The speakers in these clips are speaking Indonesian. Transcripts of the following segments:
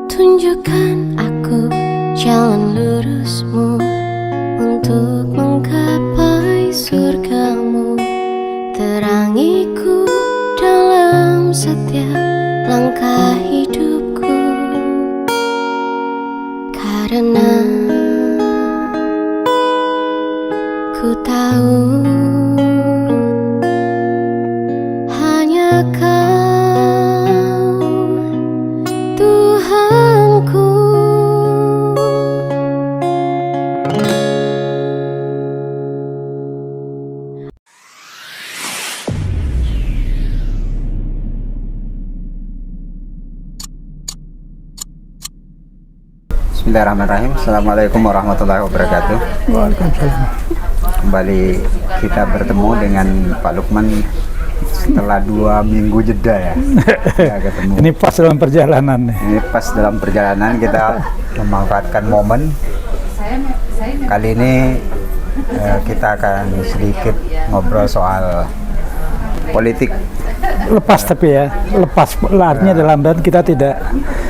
Tunjukkan aku jalan lurusmu untuk menggapai surgamu. Terangiku dalam setiap langkah hidupku, karena ku tahu hanya Kau Tuhanku. Bismillahirrahmanirrahim. Assalamualaikum warahmatullahi wabarakatuh. Waalaikumsalam. Kembali kita bertemu dengan Pak Lukman setelah 2 minggu jeda ya. Kita ketemu. Ini pas dalam perjalanan nih. Ini pas dalam perjalanan kita memanfaatkan momen. Kali ini kita akan sedikit ngobrol soal politik. Lepas tapi ya, lepas artinya dalam dan kita tidak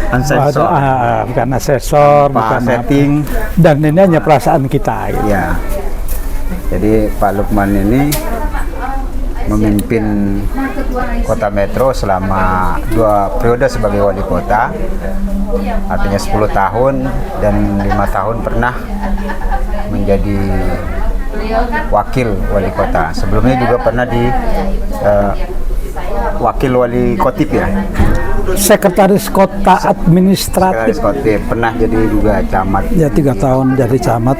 Asesor. bukan asesor, bukan setting. Dan ini hanya perasaan kita. Gitu. Ya. Jadi Pak Lukman ini memimpin Kota Metro selama 2 periode sebagai wali kota, artinya 10 tahun dan 5 tahun pernah menjadi wakil wali kota. Sebelumnya juga pernah di wakil wali kotip ya. Sekretaris Kota Administratif. Sekretaris kotip, pernah jadi juga camat. Ya 3 tahun jadi camat.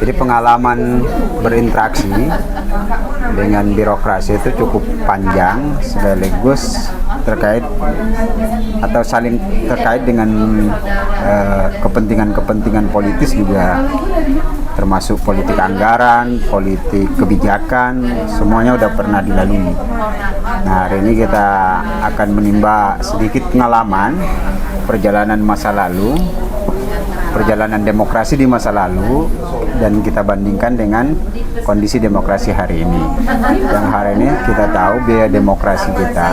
Jadi pengalaman berinteraksi dengan birokrasi itu cukup panjang, sekaligus terkait atau saling terkait dengan kepentingan-kepentingan politis juga, termasuk politik anggaran, politik kebijakan, semuanya udah pernah dilalui. Nah, hari ini kita akan menimba sedikit pengalaman perjalanan masa lalu, perjalanan demokrasi di masa lalu, dan kita bandingkan dengan kondisi demokrasi hari ini. Yang hari ini kita tahu biaya demokrasi kita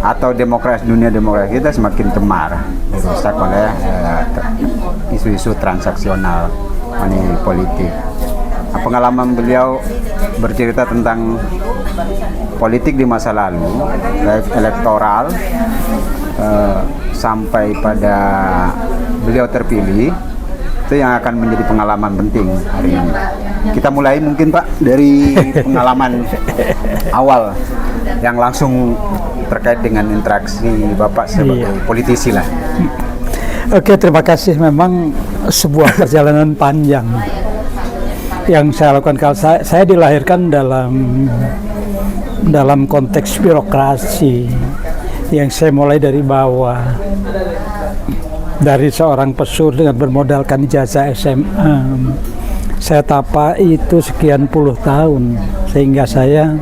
atau dunia demokrasi kita semakin cemar, dirusak oleh isu-isu transaksional money politik. Nah, pengalaman beliau bercerita tentang politik di masa lalu, baik elektoral sampai pada beliau terpilih, itu yang akan menjadi pengalaman penting hari ini. Kita mulai mungkin Pak dari pengalaman awal yang langsung terkait dengan interaksi Bapak sebagai politisi lah. Oke, terima kasih. Memang sebuah perjalanan panjang yang saya lakukan. Kalau saya dilahirkan dalam konteks birokrasi yang saya mulai dari bawah, dari seorang pesur dengan bermodalkan ijazah SMA. Saya tapa itu sekian puluh tahun, sehingga saya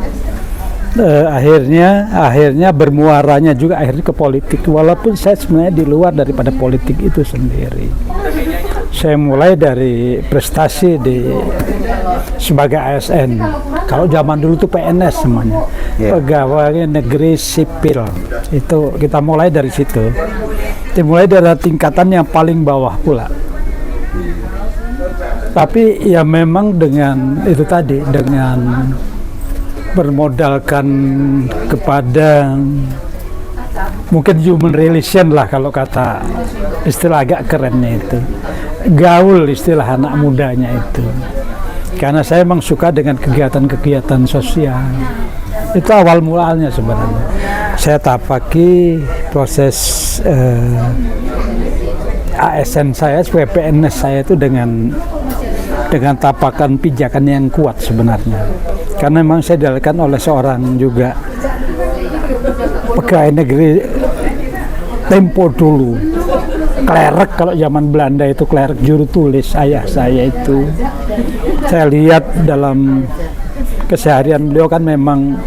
akhirnya bermuaranya juga akhirnya ke politik, walaupun saya sebenarnya di luar daripada politik itu sendiri. Saya mulai dari prestasi sebagai ASN. Kalau zaman dulu tuh PNS semuanya, pegawai negeri sipil. Itu kita mulai dari situ. Dimulai dari tingkatan yang paling bawah pula. Tapi ya memang dengan itu tadi, dengan bermodalkan kepada mungkin human relation lah, kalau kata istilah agak kerennya itu, gaul istilah anak mudanya itu. Karena saya memang suka dengan kegiatan-kegiatan sosial. Itu awal mulanya sebenarnya. Saya tapaki proses ASN saya, PNS saya itu dengan tapakan pijakan yang kuat sebenarnya. Karena memang saya didalilkan oleh seorang juga pegawai negeri tempo dulu, klerek, kalau zaman Belanda itu klerek juru tulis. Ayah saya itu, saya lihat dalam keseharian beliau kan memang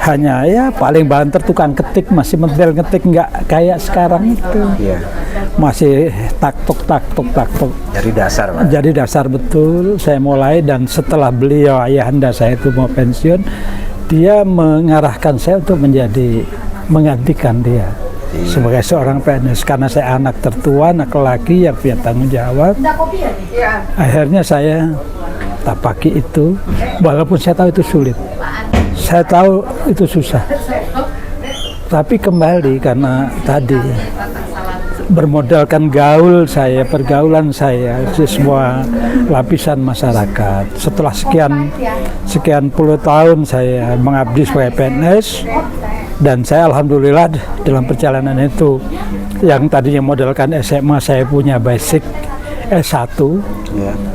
hanya ya paling banter tukang ketik, masih mentil ngetik, nggak kayak sekarang itu. Masih taktok. Jadi dasar Pak. Jadi dasar betul. Saya mulai, dan setelah beliau, ayahanda saya itu mau pensiun, dia mengarahkan saya untuk menggantikan dia. sebagai seorang PNS, karena saya anak tertua, anak laki yang punya tanggung jawab. Akhirnya saya tapaki itu, walaupun saya tahu itu sulit, saya tahu itu susah, tapi kembali karena tadi bermodalkan pergaulan saya di semua lapisan masyarakat. Setelah sekian puluh tahun saya mengabdi sebagai PNS, dan saya alhamdulillah dalam perjalanan itu yang tadinya modalkan SMA, saya punya basic S1.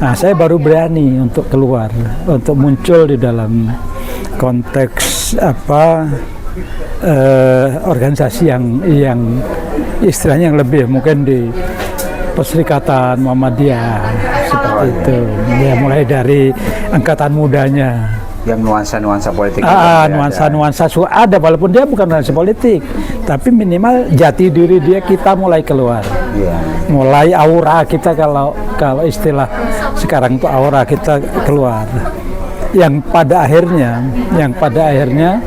Nah, saya baru berani untuk keluar, untuk muncul di dalam konteks organisasi yang istilahnya yang lebih mungkin di Perserikatan Muhammadiyah seperti itu. Ya, mulai dari angkatan mudanya. Yang nuansa-nuansa politik. Nuansa-nuansa ada, walaupun dia bukan nuansa politik, tapi minimal jati diri kita mulai keluar. Mulai aura kita, kalau istilah sekarang itu aura kita keluar. Yang pada akhirnya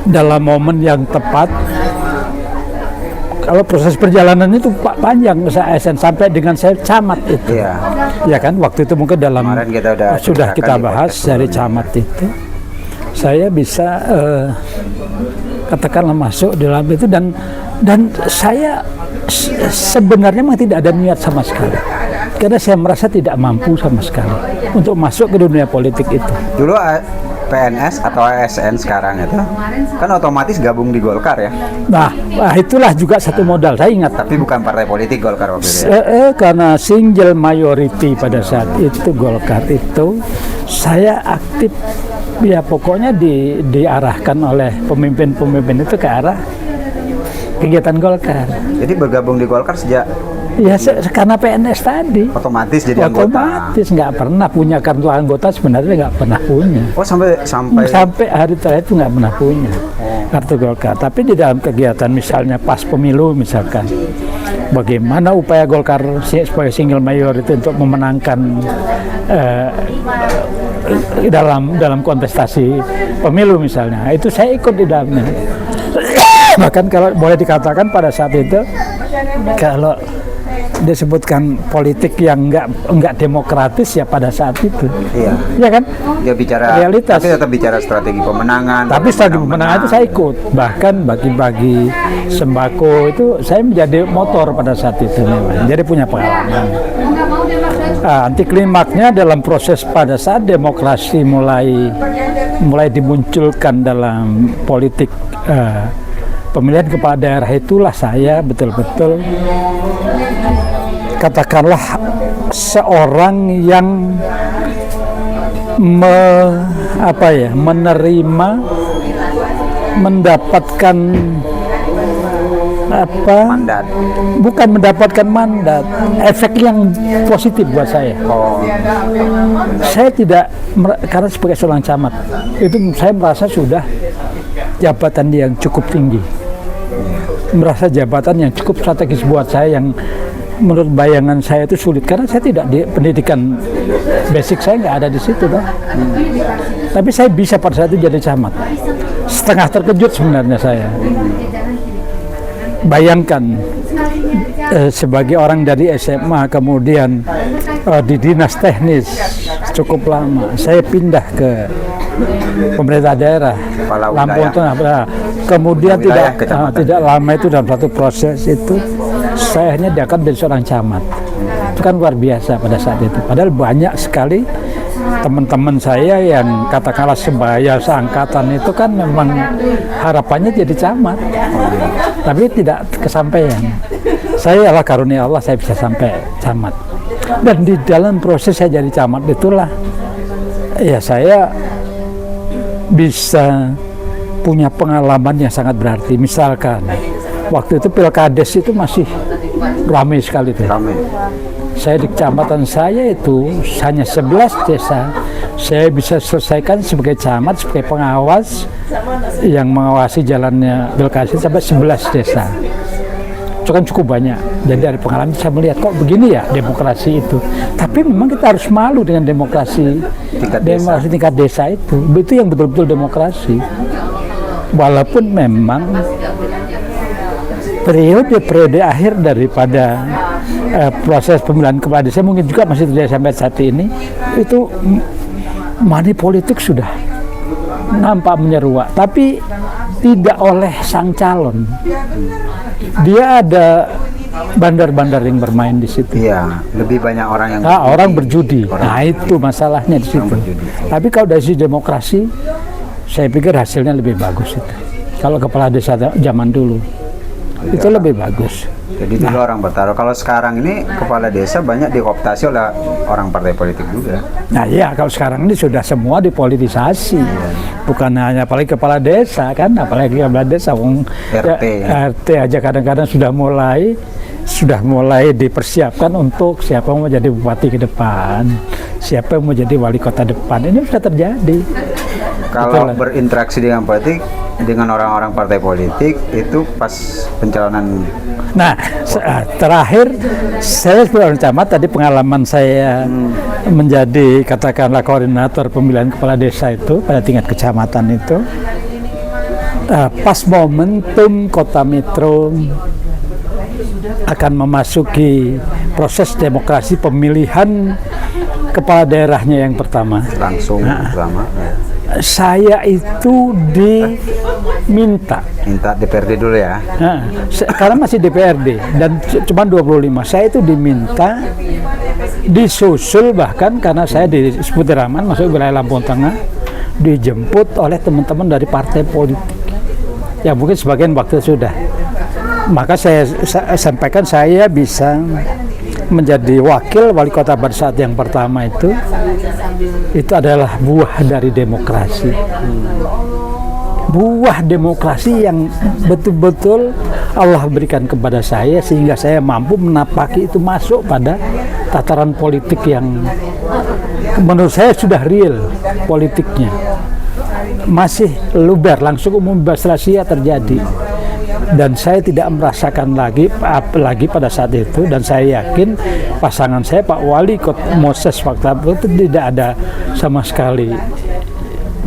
dalam momen yang tepat, kalau proses perjalanan itu panjang, saya ASN sampai dengan saya camat itu. Ya kan, waktu itu mungkin dalam sudah kita bahas dari camat itu, saya bisa katakanlah masuk dalam itu, dan saya sebenarnya memang tidak ada niat sama sekali, karena saya merasa tidak mampu sama sekali untuk masuk ke dunia politik itu. Dulu PNS atau ASN sekarang itu kan otomatis gabung di Golkar ya. Nah itulah juga satu modal, saya ingat. Tapi bukan partai politik Golkar waktu itu. Karena single majority pada saat itu Golkar itu, saya aktif ya, pokoknya diarahkan oleh pemimpin itu ke arah kegiatan Golkar. Jadi bergabung di Golkar sejak ya karena PNS tadi. Otomatis jadi anggota. Otomatis, nggak pernah punya kartu anggota, sebenarnya nggak pernah punya. Oh, sampai hari terakhir itu nggak pernah punya kartu Golkar. Tapi di dalam kegiatan misalnya pas pemilu misalkan, bagaimana upaya Golkar sebagai single majority untuk memenangkan dalam kontestasi pemilu misalnya, itu saya ikut di dalamnya. Bahkan kalau boleh dikatakan pada saat itu, kalau disebutkan politik yang enggak demokratis ya pada saat itu. Ya kan? Dia bicara realitas. Tapi tetap bicara strategi pemenangan. Tapi strategi pemenangan itu saya ikut. Bahkan bagi-bagi sembako itu saya menjadi motor pada saat itu. Jadi punya pengalaman. Anti klimaknya dalam proses pada saat demokrasi mulai dimunculkan dalam politik pemilihan kepala daerah, itulah saya betul-betul katakanlah seorang yang menerima, mendapatkan mandat. Bukan mendapatkan mandat, efek yang positif buat saya. Saya tidak, karena sebagai seorang camat itu saya merasa sudah jabatan yang cukup tinggi, merasa jabatan yang cukup strategis buat saya, yang menurut bayangan saya itu sulit, karena saya tidak di pendidikan basic saya nggak ada di situ Tapi saya bisa pada saat itu jadi camat. Setengah terkejut sebenarnya saya. Bayangkan sebagai orang dari SMA kemudian di dinas teknis cukup lama, saya pindah ke pemerintah daerah Lampung Tengah. Kemudian tidak lama itu dalam satu proses itu saya hanya diangkat menjadi seorang camat. Itu kan luar biasa pada saat itu. Padahal banyak sekali teman-teman saya yang katakanlah sebaya seangkatan itu kan memang harapannya jadi camat, tapi tidak kesampaian. Saya Allah karunia Allah, saya bisa sampai camat. Dan di dalam proses saya jadi camat itulah ya saya bisa punya pengalaman yang sangat berarti. Misalkan waktu itu Pilkades itu masih ramai sekali tuh. Saya di kecamatan saya itu hanya 11 desa. Saya bisa selesaikan sebagai camat, sebagai pengawas yang mengawasi jalannya Pilkades sampai 11 desa. Itu kan cukup banyak. Jadi dari pengalaman saya melihat kok begini ya demokrasi itu. Tapi memang kita harus malu dengan demokrasi tingkat desa itu. Itu yang betul-betul demokrasi. Walaupun memang periode akhir daripada proses pemilihan kepala desa mungkin juga masih terjadi sampai saat ini, itu money politik sudah nampak menyeruak, tapi tidak oleh sang calon. Dia ada bandar-bandar yang bermain di situ. Iya, lebih banyak orang yang orang berjudi. Nah, itu masalahnya di situ. Tapi kalau dari sisi demokrasi, saya pikir hasilnya lebih bagus itu. Kalau kepala desa zaman dulu itu lebih bagus. Jadi dulu orang bertaruh. Kalau sekarang ini kepala desa banyak dikooptasi oleh orang partai politik juga. Nah iya, kalau sekarang ini sudah semua dipolitisasi. Bukan hanya apalagi kepala desa kan, apalagi kepala desa, RT. RT aja kadang-kadang sudah mulai dipersiapkan untuk siapa mau jadi bupati ke depan, siapa mau jadi wali kota depan. Ini sudah terjadi. Kalau berinteraksi dengan politik, dengan orang-orang partai politik itu pas pencalonan. Nah, terakhir saya sebagai orang camat, tadi pengalaman saya menjadi katakanlah koordinator pemilihan kepala desa itu pada tingkat kecamatan itu, pas momentum kota metro akan memasuki proses demokrasi pemilihan kepala daerahnya yang pertama. Langsung pertama. Saya itu minta DPRD dulu ya. Karena masih DPRD dan cuma 25. Saya itu diminta disusul, bahkan karena saya di Seputiraman masuk wilayah Lampung Tengah, dijemput oleh teman-teman dari partai politik. Ya mungkin sebagian waktu sudah. Maka saya sampaikan saya bisa menjadi wakil wali kota pada saat yang pertama itu adalah buah dari demokrasi. Buah demokrasi yang betul-betul Allah berikan kepada saya sehingga saya mampu menapaki itu masuk pada tataran politik yang menurut saya sudah real politiknya. Masih luber, langsung umum bebas rahasia terjadi. Dan saya tidak merasakan lagi, apalagi pada saat itu, dan saya yakin pasangan saya Pak Wali Kota Moses waktu itu tidak ada sama sekali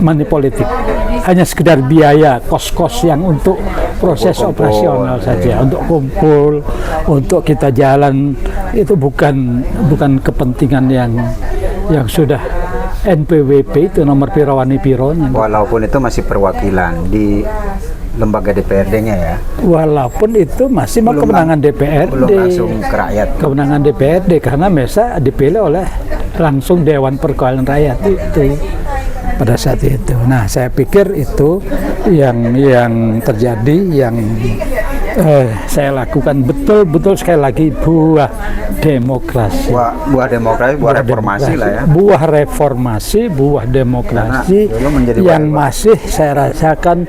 money politik, hanya sekedar biaya kos-kos yang untuk proses operasional saja, untuk kumpul, untuk kita jalan, itu bukan kepentingan yang sudah NPWP itu nomor pirawani pironya. Walaupun itu masih perwakilan di lembaga DPRD-nya ya. Walaupun itu masih mau kemenangan DPRD. Belum langsung ke rakyat. Kemenangan DPRD karena Mesa dipilih oleh langsung Dewan Perwakilan Rakyat itu pada saat itu. Nah, saya pikir itu yang terjadi, yang saya lakukan betul-betul sekali lagi buah demokrasi. Buah demokrasi, buah reformasi lah ya. Buah reformasi, buah demokrasi yang masih saya rasakan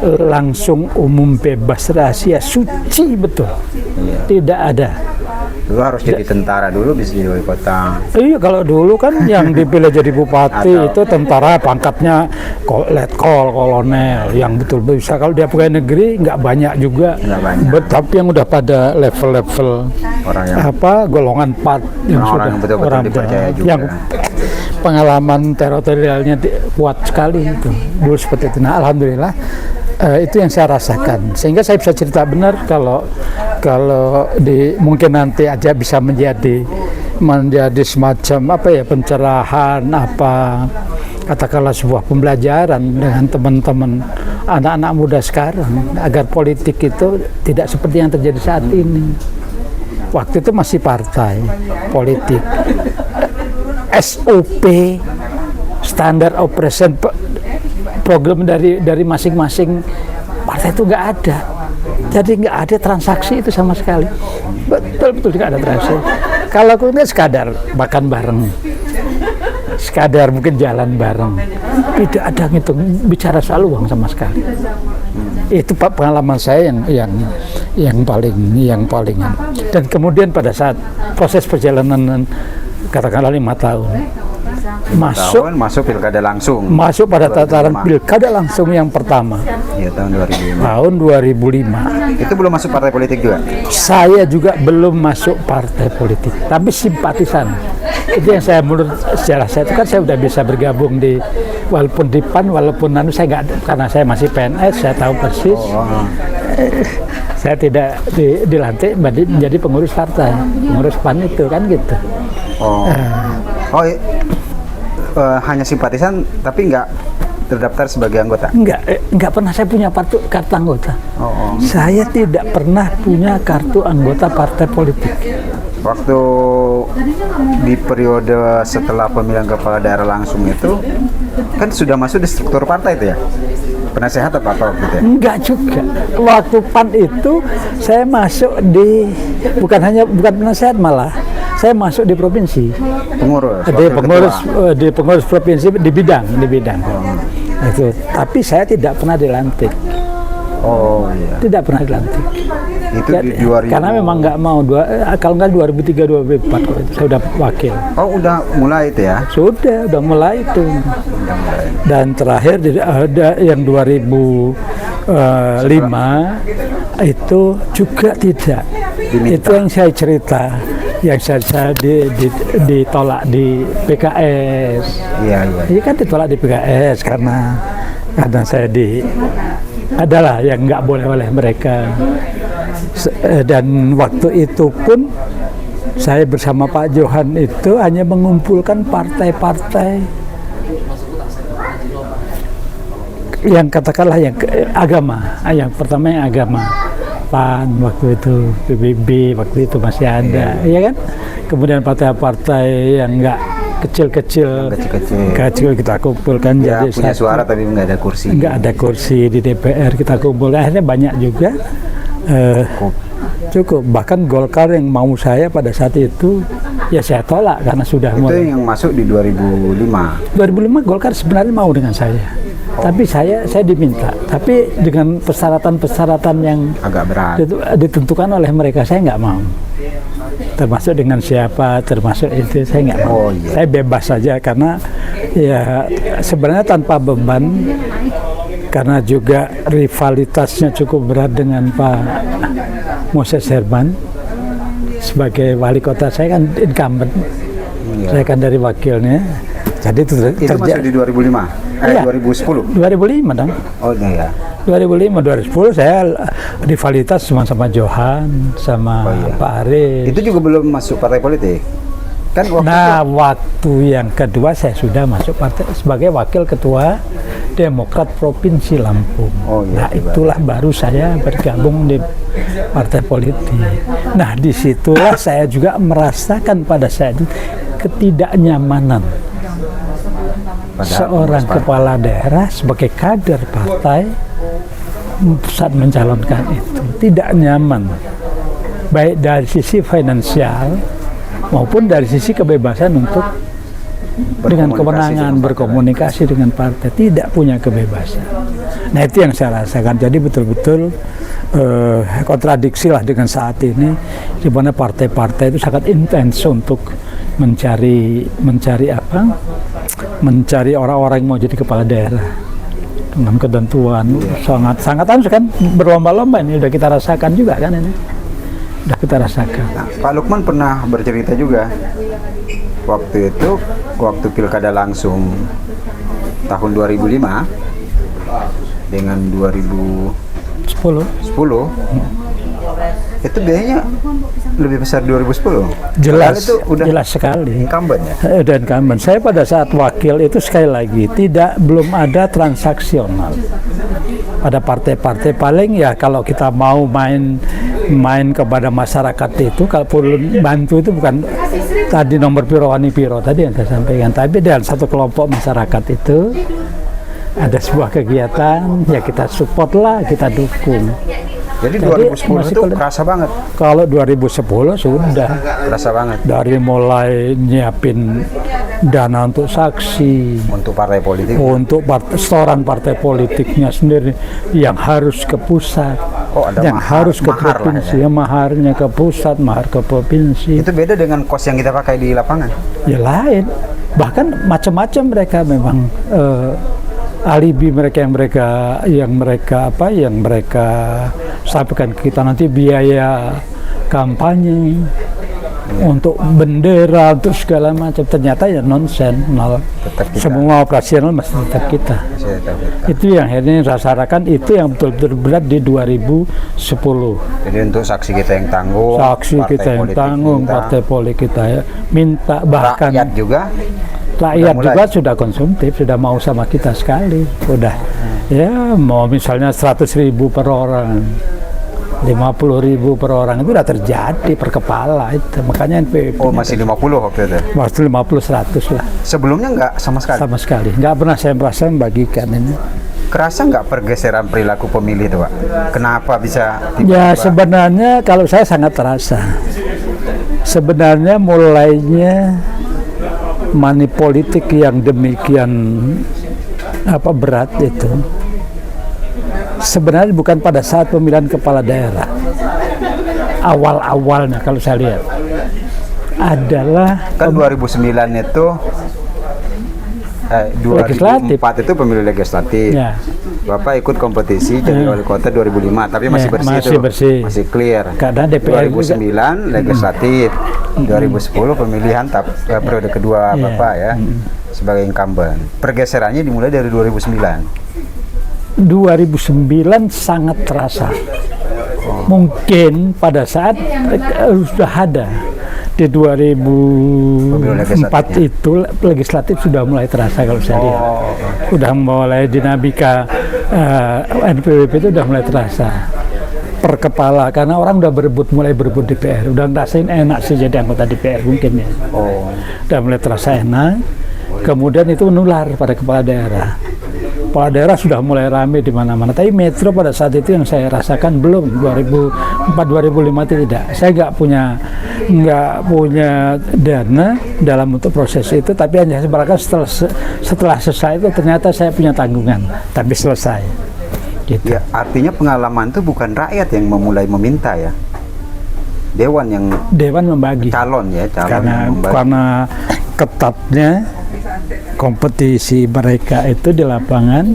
langsung umum bebas rahasia, suci betul. Iya. Tidak ada. Dulu harus jadi tentara dulu bisa jadi wali kota. Iya, kalau dulu kan yang dipilih jadi bupati itu tentara pangkatnya letkol, kolonel, yang betul bisa. Kalau dia pegawai negeri nggak banyak juga. Nggak banyak. Tapi yang udah pada level-level orang yang golongan 4 yang sudah yang betul-betul dipercaya juga. Yang pengalaman teritorialnya kuat sekali itu. Dulu seperti itu. Nah, alhamdulillah itu yang saya rasakan, sehingga saya bisa cerita benar kalau mungkin nanti aja bisa menjadi semacam pencerahan, katakanlah sebuah pembelajaran dengan teman-teman anak-anak muda sekarang agar politik itu tidak seperti yang terjadi saat ini. Waktu itu masih partai politik, SOP, standar operation program dari masing-masing partai itu nggak ada. Jadi nggak ada transaksi itu sama sekali. Betul-betul nggak ada transaksi. Kalau aku ini sekadar makan bareng, sekadar mungkin jalan bareng, tidak ada ngitung bicara soal uang sama sekali. Itu pengalaman saya yang paling. Dan kemudian pada saat proses perjalanan katakanlah 5 tahun. Masuk pilkada langsung. Masuk pada tataran pilkada langsung yang pertama. Ya, tahun 2005. Tahun 2005. Itu belum masuk partai politik juga? Saya juga belum masuk partai politik, tapi simpatisan. Itu yang saya menurut sejarah saya itu kan saya udah bisa bergabung di walaupun di PAN walaupun saya nggak karena saya masih PNS saya tahu persis. Saya tidak dilantik menjadi pengurus partai, pengurus PAN itu kan gitu. Hanya simpatisan tapi nggak terdaftar sebagai anggota? Enggak pernah saya punya kartu anggota. Saya tidak pernah punya kartu anggota partai politik. Waktu di periode setelah pemilihan kepala daerah langsung itu kan sudah masuk di struktur partai itu ya? Penasehat apa waktu itu ya? Enggak juga. Waktu PAN itu saya masuk bukan penasehat malah saya masuk di provinsi. Di pengurus provinsi di bidang. Itu. Tapi saya tidak pernah dilantik. Tidak pernah dilantik. Itu di 2000. Karena memang nggak mau kalau nggak 2003 2004 kok itu saya udah wakil. Udah mulai itu ya? Udah mulai itu. Dan terakhir ada yang 2005 itu juga tidak. Diminta. Itu yang saya cerita. Yang saya ditolak di PKS. Iya. Ini kan ditolak di PKS karena saya adalah yang nggak boleh oleh mereka. Dan waktu itu pun saya bersama Pak Johan itu hanya mengumpulkan partai-partai yang katakanlah yang agama. Yang pertama yang agama. PAN waktu itu, PBB waktu itu masih ada, ya kan? Kemudian partai-partai yang enggak kecil-kecil kita kumpulkan ya, jadi punya suara tapi nggak ada kursi. Nggak ada kursi di DPR kita kumpulkan, akhirnya banyak juga. Cukup. Bahkan Golkar yang mau saya pada saat itu ya saya tolak karena sudah mulai. Itu yang masuk di 2005. 2005 Golkar sebenarnya mau dengan saya. Tapi saya diminta, tapi dengan persyaratan-persyaratan yang agak berat ditentukan oleh mereka, saya nggak mau. Termasuk dengan siapa, termasuk itu saya nggak mau. Saya bebas saja karena ya sebenarnya tanpa beban, karena juga rivalitasnya cukup berat dengan Pak Moses Herman sebagai wali kota. Saya kan incumbent, saya kan dari wakilnya. Jadi itu masuk di 2005. 2010? 2005 dong. Iya. 2005, 2010 saya rivalitas sama Johan, sama Pak Aris. Itu juga belum masuk partai politik? Kan waktu yang kedua saya sudah masuk partai sebagai wakil ketua Demokrat Provinsi Lampung. Itulah baru saya bergabung di partai politik. Nah, disitulah saya juga merasakan pada saat itu ketidaknyamanan seorang kepala daerah sebagai kader partai saat mencalonkan itu tidak nyaman, baik dari sisi finansial maupun dari sisi kebebasan untuk dengan kewenangan berkomunikasi dengan partai, tidak punya kebebasan. Nah, itu yang saya rasakan. Jadi betul-betul kontradiksi lah dengan saat ini, di mana partai-partai itu sangat intens untuk mencari orang-orang yang mau jadi kepala daerah dengan ketentuan sangat kan berlomba-lomba. Ini udah kita rasakan juga kan ini. Udah kita rasakan. Nah, Pak Lukman pernah bercerita juga waktu pilkada langsung tahun 2005 dengan 2010 itu biayanya lebih besar 2010. Jelas, itu udah jelas sekali. Incumbent ya? Dan incumbent. Saya pada saat wakil itu sekali lagi belum ada transaksional. Pada partai-partai paling ya kalau kita mau main kepada masyarakat itu, kalau perlu bantu itu bukan tadi nomor piro wani piro tadi yang saya sampaikan, tapi dalam satu kelompok masyarakat itu ada sebuah kegiatan ya kita support lah, kita dukung. Jadi 2010 itu kerasa banget. Kalau 2010 sudah kerasa banget. Dari mulai nyiapin dana untuk saksi, untuk partai politik, untuk setoran partai politiknya sendiri yang harus ke pusat, yang harus ke provinsi, ya maharnya ke pusat, mahar ke provinsi. Itu beda dengan kos yang kita pakai di lapangan. Ya lain, bahkan macam-macam mereka memang. Alibi mereka yang mereka sampaikan ke kita nanti biaya kampanye untuk bendera, untuk segala macam. Ternyata ya nonsen, nol. Tetap kita. Semua operasional masih tetap kita. Masih tetap kita. Itu yang akhirnya rasakan, itu yang betul-betul berat di 2010. Jadi untuk saksi kita yang tanggung, Saksi partai kita yang politik tanggung, minta, partai politik kita ya minta, bahkan rakyat juga. rakyat Udah juga mulai. sudah konsumtif, sudah mau sama kita sekali. Udah ya mau misalnya 100.000 per orang, 50.000 per orang, itu udah terjadi per kepala itu. Makanya NPWP Oh, masih 50 waktu itu. masih 50-100 lah, Sebelumnya nggak sama sekali. sama sekali. Nggak pernah saya merasa membagikan ini. Kerasa nggak pergeseran perilaku pemilih itu, Pak? Kenapa bisa Ya tiba-tiba? sebenarnya kalau saya sangat terasa. Sebenarnya mulainya money politik yang demikian berat itu sebenarnya bukan pada saat pemilihan kepala daerah. Awal-awalnya kalau saya lihat adalah Kan 2009 itu 2004 Legislatif. itu pemilu legislatif. Ya. Bapak ikut kompetisi jadi wali kota 2005, tapi masih Ya, bersih masih tuh. bersih. Masih clear. Karena DPR 2009 legislatif. 2010 pemilihan periode kedua Ya. Bapak ya sebagai incumbent. Pergeserannya dimulai dari 2009. 2009 sangat terasa. Mungkin pada saat sudah ada di 2004 legislatifnya. itu legislatif sudah mulai terasa kalau saya lihat. Udah mulai dinamika NPWP itu udah mulai terasa per kepala, karena orang udah mulai berebut DPR, udah ngerasain enak sih jadi anggota DPR mungkin ya. Oh. Udah mulai terasa enak. Kemudian itu menular pada kepala daerah. Kepala daerah sudah mulai ramai di mana-mana. Tapi metro pada saat itu yang saya rasakan belum. 2004-2005 itu tidak. Saya nggak punya dana dalam untuk proses itu. Tapi hanya sebenarnya setelah selesai itu ternyata saya punya tanggungan. Tapi selesai. Gitu. Ya, artinya pengalaman itu bukan rakyat yang memulai meminta ya. Dewan yang Dewan membagi. calon yang membagi. Karena ketatnya kompetisi mereka itu di lapangan,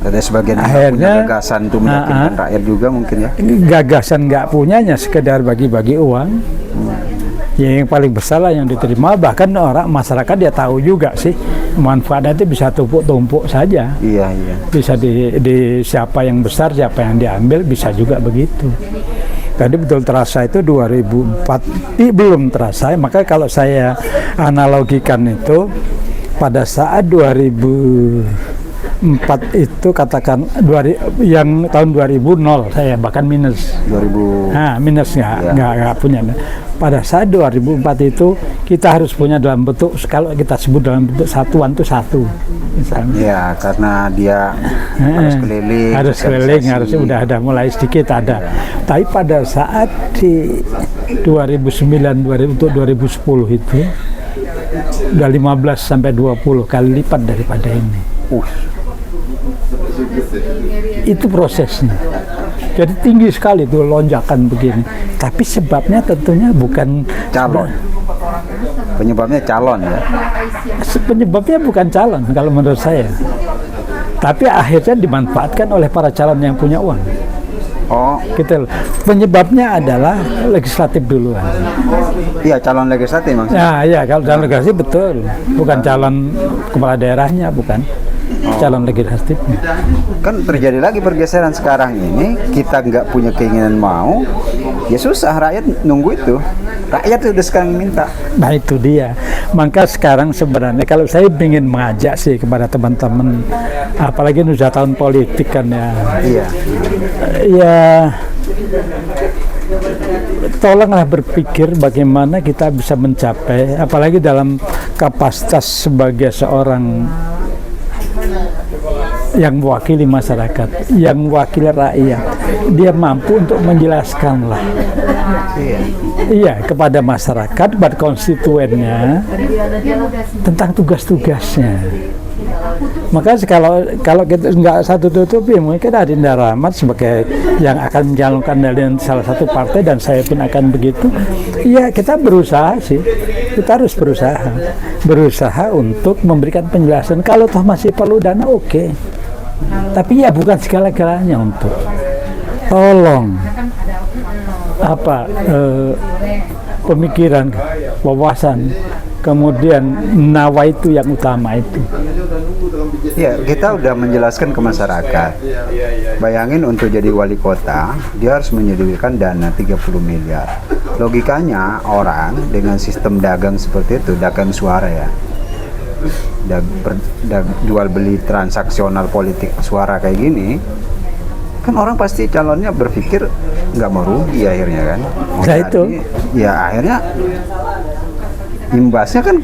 Ada sebagian yang akhirnya, punya gagasan untuk meyakinkan rakyat juga mungkin ya. gagasan nggak punyanya sekedar bagi-bagi uang. Ya, yang paling besar lah yang diterima, bahkan orang masyarakat dia tahu juga sih manfaatnya itu bisa tumpuk-tumpuk saja. Iya, iya. Bisa di siapa yang besar, siapa yang diambil, bisa juga begitu. Tadi betul terasa itu 2004, belum terasa. Maka kalau saya analogikan itu pada saat 2004 itu katakan yang tahun 2000 nol saya bahkan minus. 2000. Nah, minus nggak punya. Pada saat 2004 itu kita harus punya dalam bentuk, kalau kita sebut dalam bentuk satuan itu satu misalnya. Ya, karena dia harus keliling. Harus keliling, sosialisasi. harus udah ada mulai sedikit ada. Tapi pada saat di 2009 untuk 2010 itu udah 15 sampai 20 kali lipat daripada ini. Itu prosesnya. Jadi tinggi sekali tuh lonjakan begini. Tapi sebabnya tentunya bukan Calon. Penyebabnya calon ya. Penyebabnya bukan calon kalau menurut saya. Tapi akhirnya dimanfaatkan oleh para calon yang punya uang. Oh, Gitu loh. Penyebabnya adalah legislatif duluan. iya calon legislatif maksudnya. Ya, kalau calon legislatif betul. Bukan calon kepala daerahnya, bukan. Calon legislatifnya. Kan terjadi lagi pergeseran sekarang ini, kita nggak punya keinginan mau, ya susah rakyat nunggu itu. Rakyat udah sekarang minta. Nah itu dia. Maka sekarang sebenarnya kalau saya ingin mengajak sih kepada teman-teman, apalagi ini sudah tahun politik kan ya. Iya. Ya, tolonglah berpikir bagaimana kita bisa mencapai, apalagi dalam kapasitas sebagai seorang yang mewakili masyarakat, yang mewakili rakyat, dia mampu untuk menjelaskan lah, iya kepada masyarakat, kepada konstituennya tentang tugas-tugasnya. Maka kalau kita nggak satu tutupi, mungkin Adinda Rahmat sebagai yang akan mencalonkan dari salah satu partai dan saya pun akan begitu. Ya kita berusaha sih, kita harus berusaha untuk memberikan penjelasan. Kalau toh masih perlu dana, oke. Tapi ya bukan segala-galanya untuk tolong pemikiran, wawasan, kemudian nawa itu yang utama itu. Ya, kita udah menjelaskan ke masyarakat. Bayangin untuk jadi wali kota, dia harus menyediakan dana 30 miliar. Logikanya orang dengan sistem dagang seperti itu, dagang suara ya, jual beli transaksional politik suara kayak gini, kan orang pasti calonnya berpikir nggak mau rugi akhirnya kan. Nah itu. Ya akhirnya imbasnya kan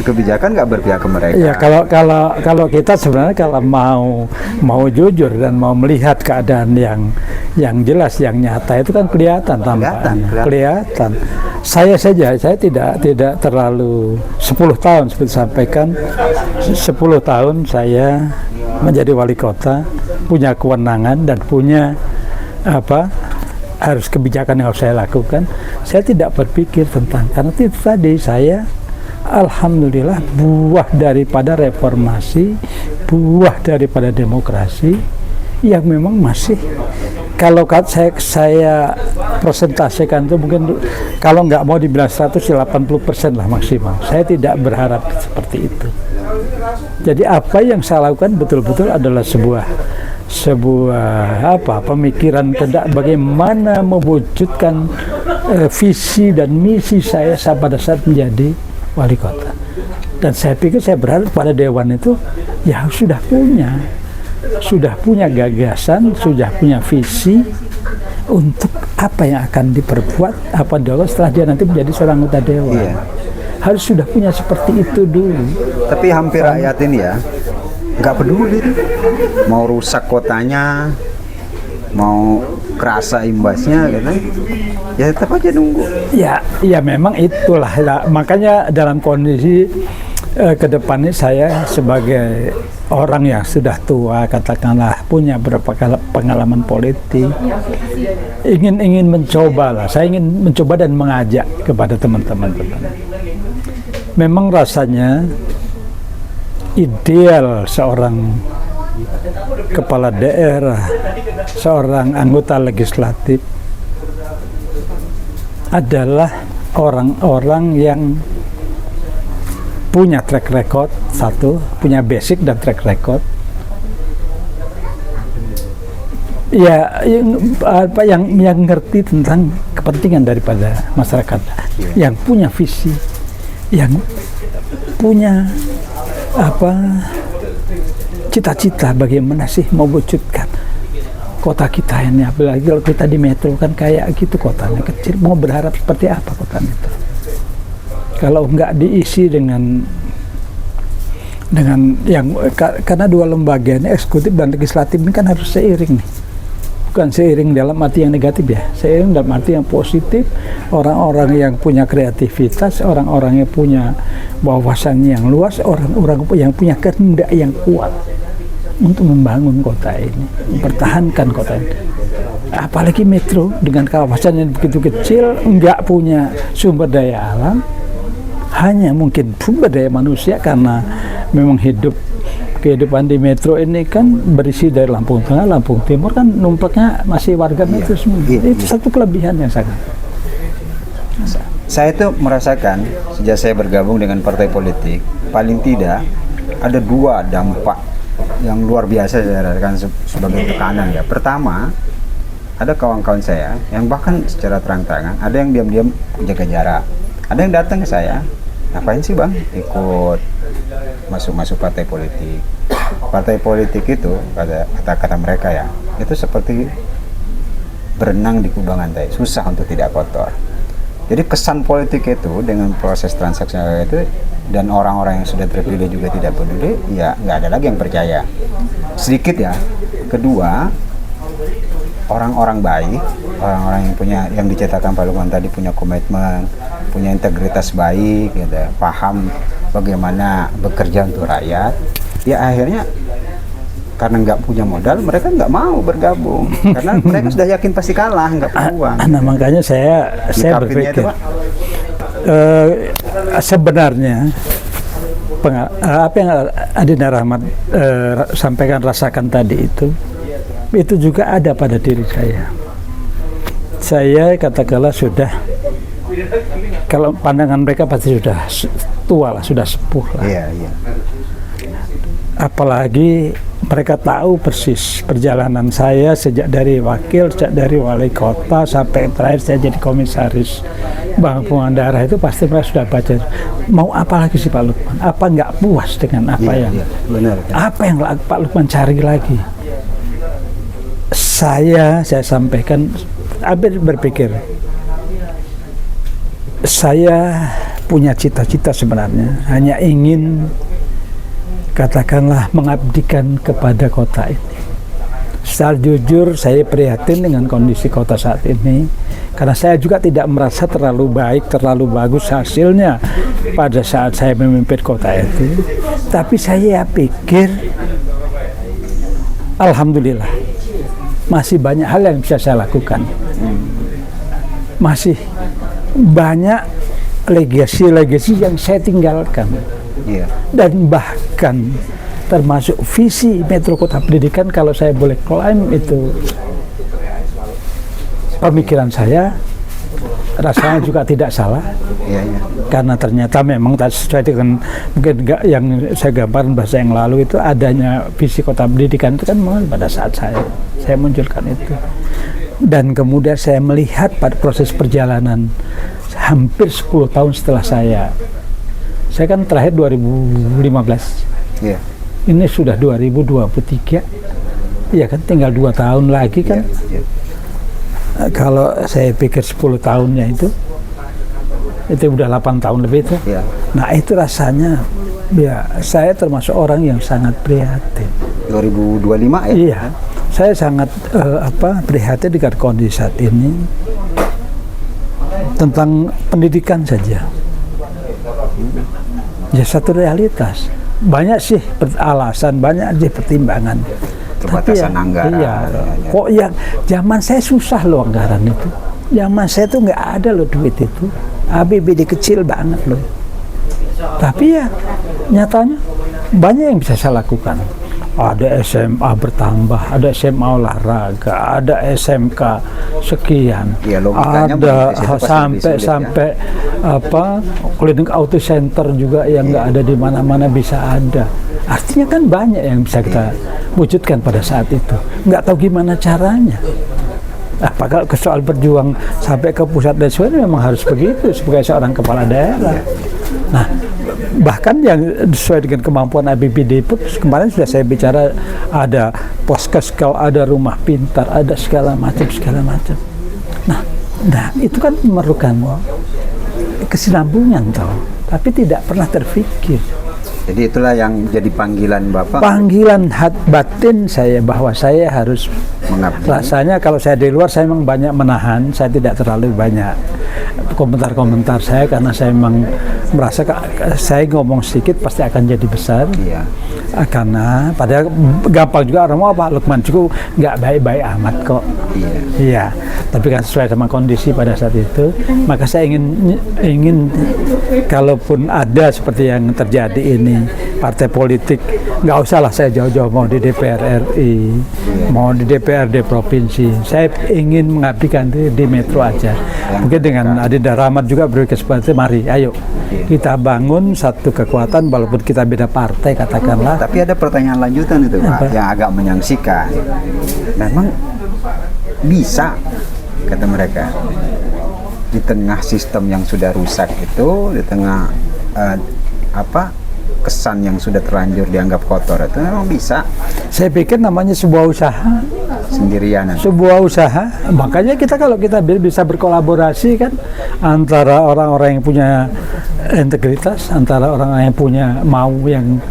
kebijakan nggak berpihak ke mereka. Ya kalau kita sebenarnya kalau mau jujur dan mau melihat keadaan yang jelas, yang nyata itu kan kelihatan tampaknya. Kelihatan. Saya tidak terlalu 10 tahun seperti sampaikan, 10 tahun saya menjadi wali kota, punya kewenangan dan punya harus kebijakan yang harus saya lakukan. Saya tidak berpikir tentang, karena itu tadi saya alhamdulillah buah daripada reformasi, buah daripada demokrasi yang memang masih, kalau saya presentasikan itu mungkin kalau nggak mau dibilang 180% lah maksimal. Saya tidak berharap seperti itu. Jadi apa yang saya lakukan betul-betul adalah sebuah pemikiran kehendak bagaimana mewujudkan visi dan misi saya pada saat menjadi wali kota. Dan saya pikir saya berharap pada dewan itu ya sudah punya gagasan, sudah punya visi untuk apa yang akan diperbuat, apa dilakukan setelah dia nanti menjadi seorang anggota dewan. Iya. Harus sudah punya seperti itu dulu. Tapi hampir rakyat ini ya nggak peduli, mau rusak kotanya, mau kerasa imbasnya gitu, ya tetap aja nunggu. Ya memang itulah. Makanya dalam kondisi ke depan ini saya sebagai orang yang sudah tua, katakanlah punya beberapa pengalaman politik, ingin mencoba lah. Saya ingin mencoba dan mengajak kepada teman-teman. Memang rasanya ideal seorang kepala daerah, seorang anggota legislatif adalah orang-orang yang punya track record, satu, punya basic dan track record. Ya, yang ngerti tentang kepentingan daripada masyarakat, yang punya visi, yang punya cita-cita bagaimana sih mewujudkan kota kita ini, apalagi kalau kita di metro kan kayak gitu, kotanya kecil, mau berharap seperti apa kotanya itu kalau nggak diisi dengan yang, karena dua lembaga ini, eksekutif dan legislatif ini kan harus seiring nih, bukan seiring dalam arti yang negatif ya, seiring dalam arti yang positif. Orang-orang yang punya kreativitas, orang-orang yang punya wawasan yang luas, orang-orang yang punya kehendak yang kuat untuk membangun kota ini, mempertahankan kota ini. Apalagi metro dengan kawasan yang begitu kecil, nggak punya sumber daya alam, hanya mungkin sumber daya manusia, karena memang kehidupan di metro ini kan berisi dari Lampung Tengah, Lampung Timur, kan numpaknya masih warga metro semua. Itu satu kelebihan yang sangat. Saya itu merasakan sejak saya bergabung dengan partai politik, paling tidak ada dua dampak yang luar biasa saya rasakan sebagai tekanan ya. Pertama, ada kawan-kawan saya yang bahkan secara terang-terangan, ada yang diam-diam jaga jarak, ada yang datang ke saya, ngapain sih bang ikut masuk partai politik. Partai politik itu kata mereka ya, itu seperti berenang di kubangan teh, susah untuk tidak kotor. Jadi kesan politik itu dengan proses transaksi itu, dan orang-orang yang sudah terpilih juga tidak peduli, ya nggak ada lagi yang percaya. Sedikit ya. Kedua, orang-orang baik, orang-orang yang dicetakkan Pak Lukman tadi punya komitmen, punya integritas baik, gitu, paham bagaimana bekerja untuk rakyat, ya akhirnya karena nggak punya modal, mereka nggak mau bergabung karena mereka sudah yakin pasti kalah, nggak punya uang. Nah, makanya saya berpikir sebenarnya apa yang Adina Rahmat rasakan tadi itu juga ada pada diri saya. saya katakanlah sudah, kalau pandangan mereka pasti sudah tua lah, sudah sepuh lah. Iya, iya. Apalagi mereka tahu persis perjalanan saya sejak dari wakil, sejak dari wali kota sampai terakhir saya jadi komisaris Bank Pangandaran, itu pasti mereka sudah baca. Mau apa lagi sih Pak Lukman? Apa nggak puas dengan apa yang benar, kan? apa yang Pak Lukman cari lagi? Saya sampaikan, hampir berpikir, saya punya cita-cita sebenarnya, hanya ingin katakanlah mengabdikan kepada kota ini. Secara jujur saya prihatin dengan kondisi kota saat ini, karena saya juga tidak merasa terlalu baik, terlalu bagus hasilnya pada saat saya memimpin kota itu. Tapi saya pikir alhamdulillah masih banyak hal yang bisa saya lakukan, masih banyak legasi-legasi yang saya tinggalkan. Iya. Dan bahkan termasuk visi Metro Kota Pendidikan, kalau saya boleh klaim itu pemikiran saya, rasanya juga tidak salah. Iya, iya. Karena ternyata memang sesuai dengan mungkin yang saya gambarkan bahasa yang lalu itu, adanya visi Kota Pendidikan itu kan memang pada saat saya munculkan itu. Dan kemudian saya melihat pada proses perjalanan hampir 10 tahun setelah saya kan terakhir 2015. Iya. Ini sudah 2023. Ya kan tinggal 2 tahun lagi kan. Iya. Kalau saya pikir 10 tahunnya itu udah 8 tahun lebih itu. Iya. Nah, itu rasanya ya saya termasuk orang yang sangat prihatin. 2025 ya? Iya. Saya sangat prihatin dengan kondisi saat ini tentang pendidikan saja. Ya satu realitas. Banyak sih alasan, banyak sih pertimbangan. Keterbatasan anggaran. Iya. Kok yang zaman saya susah loh anggaran itu. Zaman saya tuh nggak ada loh duit itu. APBD kecil banget loh. Tapi ya nyatanya banyak yang bisa saya lakukan. Ada SMA bertambah, ada SMA olahraga, ada SMK sekian, ya, ada sampai klinik auto center juga yang nggak ada di mana-mana bisa ada. Artinya kan banyak yang bisa kita wujudkan pada saat itu. Nggak tahu gimana caranya. Apakah soal berjuang sampai ke pusat dan sebagainya memang harus begitu sebagai seorang kepala daerah. Nah, bahkan yang sesuai dengan kemampuan APBD pun kemarin sudah saya bicara, ada poskes, ada rumah pintar, ada segala macam. Nah itu kan memerlukan kesinambungan tapi tidak pernah terpikir. Jadi itulah yang jadi panggilan Bapak. Panggilan batin saya bahwa saya harus mengabdi. Rasanya kalau saya di luar saya memang banyak menahan, saya tidak terlalu banyak komentar-komentar saya karena saya memang merasa saya ngomong sedikit pasti akan jadi besar. Iya. Karena padahal gampang juga orang mau Pak Lukman cukup nggak baik-baik amat kok. Iya. Iya. Tapi kan sesuai sama kondisi pada saat itu, maka saya ingin kalaupun ada seperti yang terjadi ini partai politik, nggak usah lah saya jauh-jauh mau di DPR RI, mau di DPRD provinsi. Saya ingin mengabdikan di Metro aja. Mungkin dengan Adinda Rahmat juga beri kesempatan, mari ayo kita bangun satu kekuatan walaupun kita beda partai katakanlah. Tapi ada pertanyaan lanjutan itu Pak, yang agak menyaksikan. Memang bisa, kata mereka, di tengah sistem yang sudah rusak itu, di tengah kesan yang sudah terlanjur dianggap kotor itu memang bisa. Saya pikir namanya sebuah usaha sendirian. Sebuah usaha, makanya kalau kita bisa berkolaborasi kan antara orang-orang yang punya integritas, antara orang yang punya yang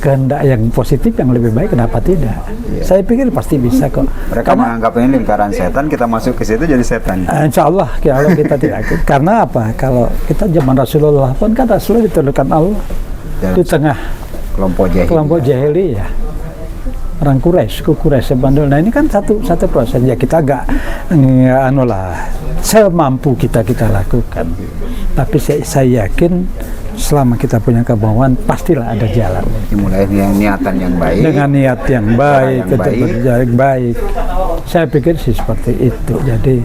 kehendak yang positif yang lebih baik, kenapa tidak? Iya. Saya pikir pasti bisa kok. Mereka menganggap ini lingkaran setan, kita masuk ke situ jadi setan. Insya Allah kalau kita tidak. Karena apa? Kalau kita zaman Rasulullah pun kan Rasulullah diturunkan Allah di tengah kelompok jahili. Ya. orang Quraisy, suku Quraisy Bandul. Nah ini kan satu proses ya, kita agak anu lah, semampu kita lakukan. Tapi saya yakin selama kita punya kemauan pastilah ada jalan. Dimulai dengan niatan yang baik. Dengan niat yang baik, yang baik. baik. Saya pikir sih seperti itu. Jadi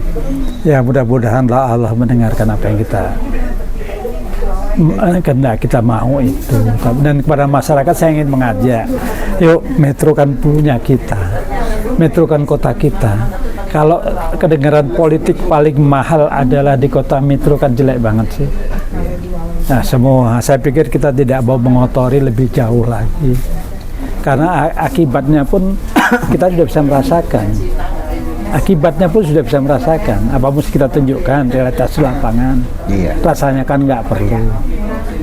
ya mudah-mudahan Allah mendengarkan apa yang kita karena kita mau itu. Dan kepada masyarakat saya ingin mengajak, yuk Metro kan punya kita, Metro kan kota kita. Kalau kedengaran politik paling mahal adalah di kota Metro kan jelek banget sih. Nah semua, saya pikir kita tidak mau mengotori lebih jauh lagi, karena akibatnya pun kita sudah bisa merasakan. Akibatnya pun sudah bisa merasakan. Apa mesti kita tunjukkan realitas lapangan? Iya. Rasanya kan nggak perlu.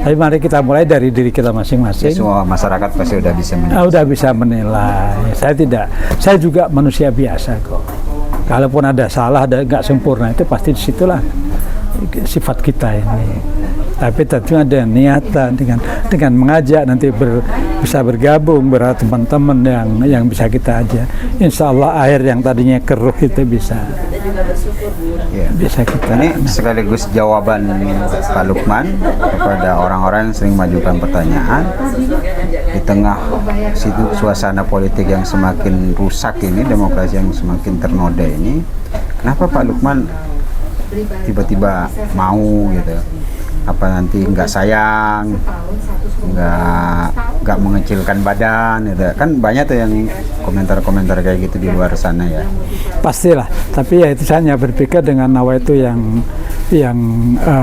Tapi mari kita mulai dari diri kita masing-masing. Ya, semua masyarakat pasti udah bisa menilai. Udah bisa menilai. Saya juga manusia biasa kok. Kalaupun ada salah, ada nggak sempurna, itu pasti disitulah sifat kita ini. Tapi tentu ada niatan dengan mengajak nanti bisa bergabung bersama teman-teman yang bisa kita ajak. Insya Allah air yang tadinya keruh itu bisa kita. Ini sekaligus jawaban Pak Lukman kepada orang-orang yang sering mengajukan pertanyaan di tengah suasana politik yang semakin rusak ini, demokrasi yang semakin ternoda ini. Kenapa Pak Lukman tiba-tiba mau gitu? Apa nanti nggak sayang, nggak mengecilkan badan gitu. Kan banyak tuh yang komentar-komentar kayak gitu di luar sana ya. Pastilah, tapi ya itu saya hanya berpikir dengan nawa itu yang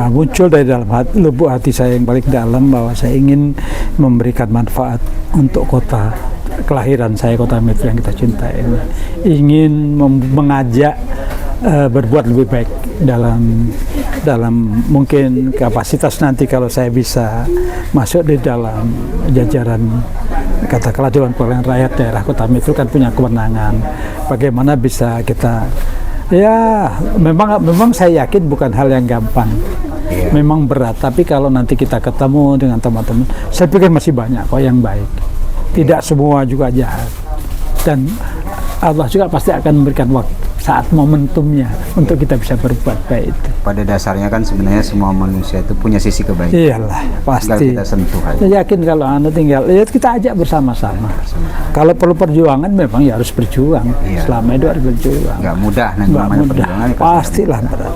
muncul dari dalam lubuk hati saya yang paling dalam, bahwa saya ingin memberikan manfaat untuk kota kelahiran saya, kota Metro yang kita cintai ini. Ingin mengajak berbuat lebih baik dalam mungkin kapasitas nanti kalau saya bisa masuk di dalam jajaran katakanlah Dewan Perwakilan Rakyat daerah Kota Metro kan punya kewenangan. Bagaimana bisa kita ya memang saya yakin bukan hal yang gampang. Memang berat, tapi kalau nanti kita ketemu dengan teman-teman, saya pikir masih banyak kok yang baik. Tidak semua juga jahat. Dan Allah juga pasti akan memberikan waktu saat momentumnya untuk kita bisa berbuat baik itu. Pada dasarnya kan sebenarnya semua manusia itu punya sisi kebaikan. Iyalah, pasti. Tinggal kita sentuh aja. Saya yakin kalau tinggal kita ajak bersama-sama. Kalau perlu perjuangan memang ya harus berjuang. Iya. Selama itu harus berjuang. Nggak mudah Nggak mudah. perjuangan. Pastilah berat.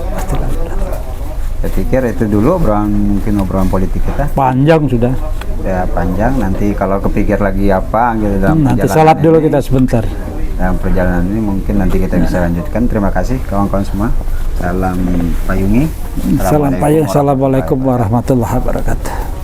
Saya pikir itu dulu obrolan politik kita. Panjang sudah. Ya panjang. Nanti kalau kepikir lagi apa gitu dalam Nanti salat dulu kita sebentar. Dalam perjalanan ini mungkin nanti kita bisa lanjutkan. Terima kasih kawan-kawan semua. Salam payungi. Salam payung. Assalamualaikum warahmatullahi wabarakatuh.